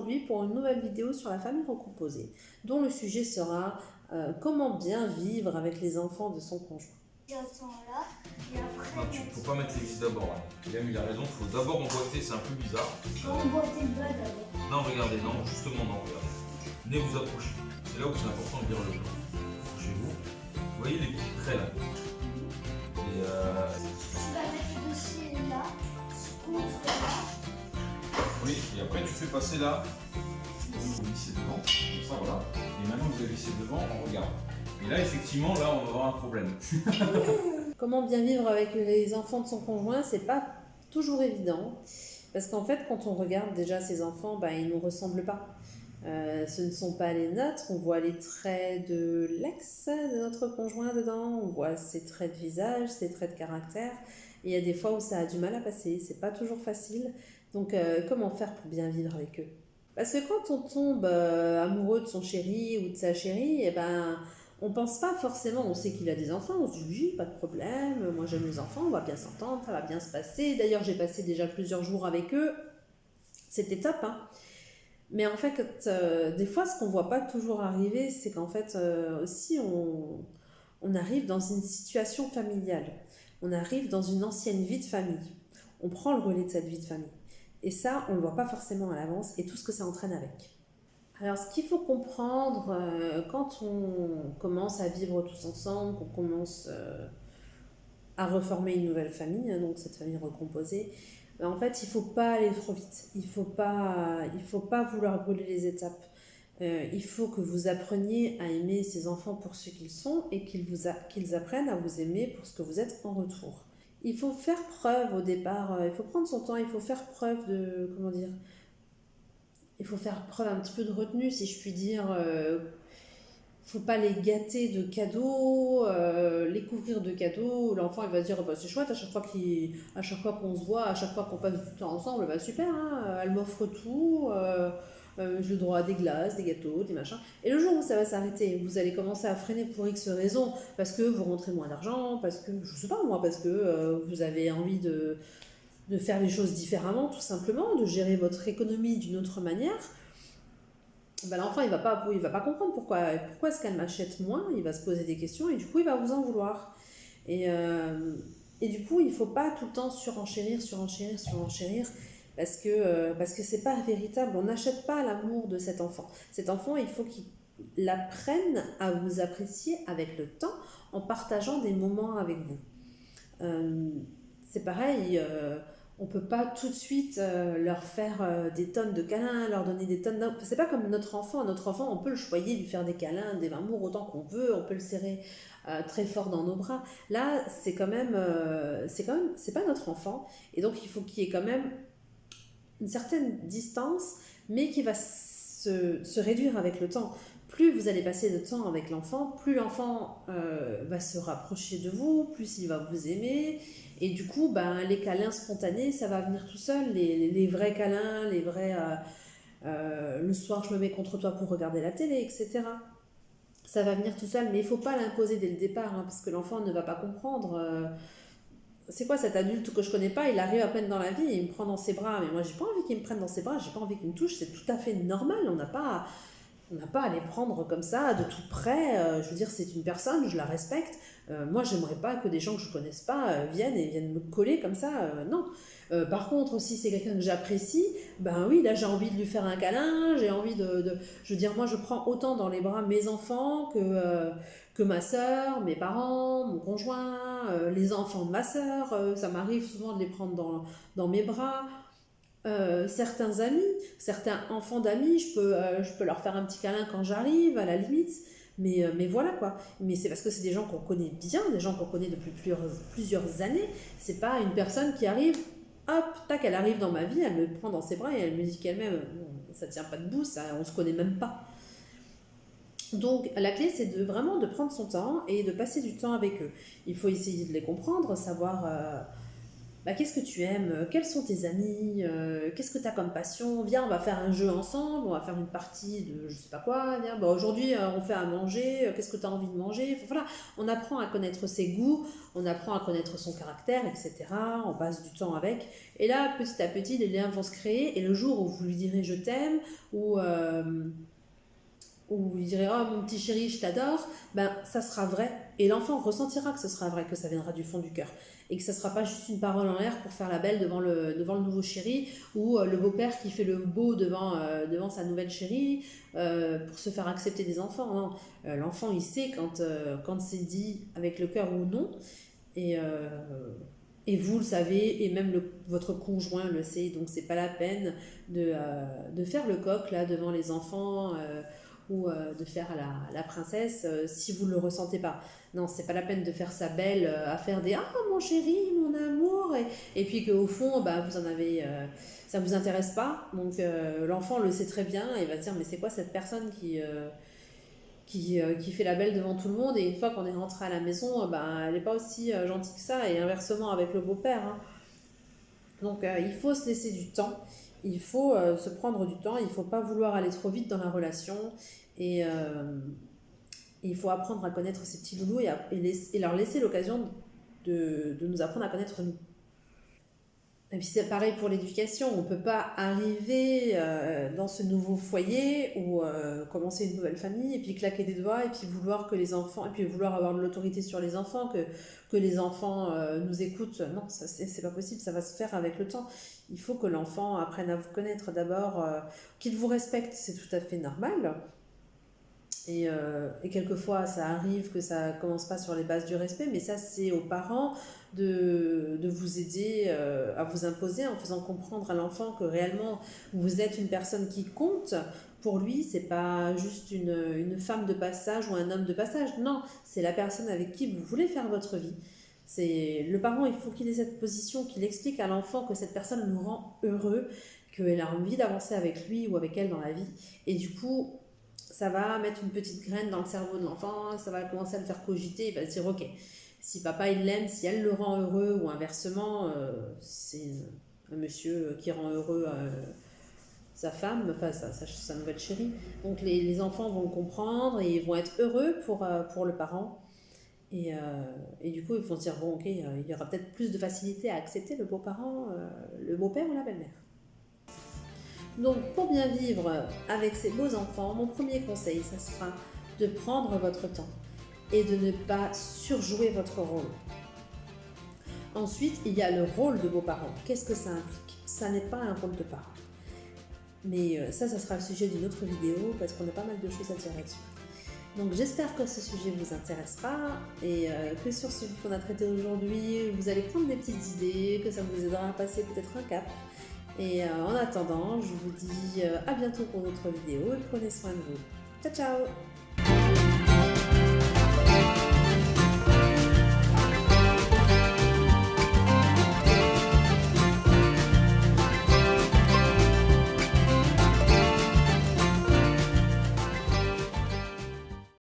aujourd'hui pour une nouvelle vidéo sur la famille recomposée, dont le sujet sera comment bien vivre avec les enfants de son conjoint. J'attends là, et après... Non, tu peux pas mettre les vis d'abord. Hein. Il a raison, il faut d'abord emboîter, c'est un peu bizarre. emboîter le bas d'abord. Non, regardez, non, justement, non, regardez. Venez vous approcher. C'est là où c'est important de dire le blanc. Chez vous. Vous voyez les petits traits là. Et Tu vas mettre le dossier là, contre là. oui, et après tu fais passer là. Vous vissez devant, comme ça, voilà. Et maintenant vous avez vissé devant, on regarde. Et là, effectivement, là, on va avoir un problème. Comment bien vivre avec les enfants de son conjoint, c'est pas toujours évident. Parce qu'en fait, quand on regarde déjà ces enfants, ils ne nous ressemblent pas. Ce ne sont pas les nôtres, on voit les traits de l'ex de notre conjoint dedans, on voit ses traits de visage, ses traits de caractère. Et il y a des fois où ça a du mal à passer, c'est pas toujours facile. Donc comment faire pour bien vivre avec eux? Parce que quand on tombe amoureux de son chéri ou de sa chérie, on pense pas forcément, on sait qu'il a des enfants, on se dit oui, pas de problème, moi j'aime les enfants, on va bien s'entendre, ça va bien se passer. D'ailleurs, j'ai passé déjà plusieurs jours avec eux, c'était top, hein. Mais en fait, des fois, ce qu'on voit pas toujours arriver, c'est qu'en fait, aussi, on arrive dans une situation familiale, on arrive dans une ancienne vie de famille, on prend le relais de cette vie de famille. Et ça, on ne le voit pas forcément à l'avance, et tout ce que ça entraîne avec. Alors, ce qu'il faut comprendre quand on commence à vivre tous ensemble, qu'on commence à reformer une nouvelle famille, donc cette famille recomposée, en fait, il ne faut pas aller trop vite. Il faut pas vouloir brûler les étapes. Il faut que vous appreniez à aimer ces enfants pour ce qu'ils sont et qu'ils apprennent à vous aimer pour ce que vous êtes en retour. Il faut faire preuve au départ, il faut prendre son temps, il faut faire preuve de, il faut faire preuve un petit peu de retenue, si je puis dire. Faut pas les gâter de cadeaux, les couvrir de cadeaux. L'enfant il va se dire c'est chouette à chaque fois qu'on se voit, à chaque fois qu'on passe du temps ensemble, super, hein, elle m'offre tout, j'ai le droit à des glaces, des gâteaux, des machins. Et le jour où ça va s'arrêter, vous allez commencer à freiner pour X raisons, parce que vous rentrez moins d'argent, parce que, je sais pas moi, parce que vous avez envie de faire les choses différemment, tout simplement, de gérer votre économie d'une autre manière. L'enfant il va pas comprendre pourquoi est-ce qu'elle m'achète moins, il va se poser des questions et du coup il va vous en vouloir. Et du coup il faut pas tout le temps surenchérir parce que c'est pas véritable, on n'achète pas l'amour de cet enfant. Cet enfant il faut qu'il apprenne à vous apprécier avec le temps en partageant des moments avec vous. C'est pareil, on peut pas tout de suite leur faire des tonnes de câlins, leur donner des tonnes d'amour. C'est pas comme notre enfant, on peut le choyer, lui faire des câlins, des amours autant qu'on veut, on peut le serrer très fort dans nos bras. Là, c'est pas notre enfant, et donc il faut qu'il y ait quand même une certaine distance, mais qui va se réduire avec le temps. Plus vous allez passer de temps avec l'enfant, plus l'enfant va se rapprocher de vous, plus il va vous aimer. Et du coup, les câlins spontanés, ça va venir tout seul. Les vrais câlins, les vrais... le soir, je me mets contre toi pour regarder la télé, etc. Ça va venir tout seul, mais il ne faut pas l'imposer dès le départ, hein, parce que l'enfant ne va pas comprendre. C'est quoi cet adulte que je connais pas, il arrive à peine dans la vie et il me prend dans ses bras. Mais moi, j'ai pas envie qu'il me prenne dans ses bras, j'ai pas envie qu'il me touche, c'est tout à fait normal. On n'a pas à les prendre comme ça, de tout près. Je veux dire, c'est une personne, je la respecte. Moi, j'aimerais pas que des gens que je connaisse pas viennent me coller comme ça. Non. Par contre, si c'est quelqu'un que j'apprécie, oui, là, j'ai envie de lui faire un câlin. J'ai envie je veux dire, moi, je prends autant dans les bras mes enfants que ma sœur, mes parents, mon conjoint, les enfants de ma sœur. Ça m'arrive souvent de les prendre dans mes bras. Certains amis, certains enfants d'amis, je peux leur faire un petit câlin quand j'arrive, à la limite, mais voilà quoi. Mais c'est parce que c'est des gens qu'on connaît bien, des gens qu'on connaît depuis plusieurs années. C'est pas une personne qui arrive, hop, tac, elle arrive dans ma vie, elle me prend dans ses bras et elle me dit qu'elle-même, ça tient pas debout, ça, on se connaît même pas. Donc la clé c'est vraiment de prendre son temps et de passer du temps avec eux. Il faut essayer de les comprendre, savoir qu'est-ce que tu aimes, quels sont tes amis, qu'est-ce que tu as comme passion, viens, on va faire un jeu ensemble, on va faire une partie de je sais pas quoi, viens, aujourd'hui on fait à manger, qu'est-ce que tu as envie de manger, enfin, voilà, on apprend à connaître ses goûts, on apprend à connaître son caractère, etc. On passe du temps avec, et là, petit à petit, les liens vont se créer, et le jour où vous lui direz je t'aime, ou il dirait oh mon petit chéri je t'adore, ça sera vrai et l'enfant ressentira que ce sera vrai, que ça viendra du fond du cœur et que ça sera pas juste une parole en l'air pour faire la belle devant le nouveau chéri ou le beau-père qui fait le beau devant sa nouvelle chérie pour se faire accepter des enfants. Non. L'enfant il sait quand c'est dit avec le cœur ou non et vous le savez, et même votre conjoint le sait, donc c'est pas la peine de faire le coq là devant les enfants ou de faire la princesse si vous ne le ressentez pas. Non, c'est pas la peine de faire sa belle à faire des « Ah, mon chéri, mon amour !» et puis qu'au fond, vous en avez... ça vous intéresse pas. Donc l'enfant le sait très bien et va dire « Mais c'est quoi cette personne qui fait la belle devant tout le monde ?» Et une fois qu'on est rentré à la maison, elle n'est pas aussi gentille que ça, et inversement avec le beau-père. Hein. Donc il faut se laisser du temps. Il faut se prendre du temps, il ne faut pas vouloir aller trop vite dans la relation et il faut apprendre à connaître ces petits loulous et leur laisser l'occasion de nous apprendre à connaître nous. Et puis c'est pareil pour l'éducation, on ne peut pas arriver dans ce nouveau foyer ou commencer une nouvelle famille et puis claquer des doigts et puis vouloir que les enfants, et puis vouloir avoir de l'autorité sur les enfants, que les enfants nous écoutent. Non, ça c'est pas possible, ça va se faire avec le temps. Il faut que l'enfant apprenne à vous connaître d'abord, qu'il vous respecte, c'est tout à fait normal. Et quelquefois, ça arrive que ça ne commence pas sur les bases du respect, mais ça, c'est aux parents de vous aider à vous imposer en faisant comprendre à l'enfant que réellement, vous êtes une personne qui compte. Pour lui, c'est pas juste une femme de passage ou un homme de passage. Non, c'est la personne avec qui vous voulez faire votre vie. Le parent, il faut qu'il ait cette position, qu'il explique à l'enfant que cette personne le rend heureux, qu'elle a envie d'avancer avec lui ou avec elle dans la vie. Et du coup, ça va mettre une petite graine dans le cerveau de l'enfant, ça va commencer à le faire cogiter, il va se dire ok, si papa il l'aime, si elle le rend heureux, ou inversement, c'est un monsieur qui rend heureux sa femme, enfin sa nouvelle chérie. Donc les enfants vont le comprendre et ils vont être heureux pour le parent. Et du coup, ils vont se dire bon ok, il y aura peut-être plus de facilité à accepter le beau-parent, le beau-père ou la belle-mère. Donc, pour bien vivre avec ces beaux enfants, mon premier conseil, ça sera de prendre votre temps et de ne pas surjouer votre rôle. Ensuite, il y a le rôle de beaux-parents. Qu'est-ce que ça implique ? Ça n'est pas un rôle de parent. Mais ça sera le sujet d'une autre vidéo parce qu'on a pas mal de choses à dire là-dessus. Donc, j'espère que ce sujet vous intéressera et que sur celui qu'on a traité aujourd'hui, vous allez prendre des petites idées, que ça vous aidera à passer peut-être un cap. Et en attendant, je vous dis à bientôt pour d'autres vidéos et prenez soin de vous. Ciao ciao!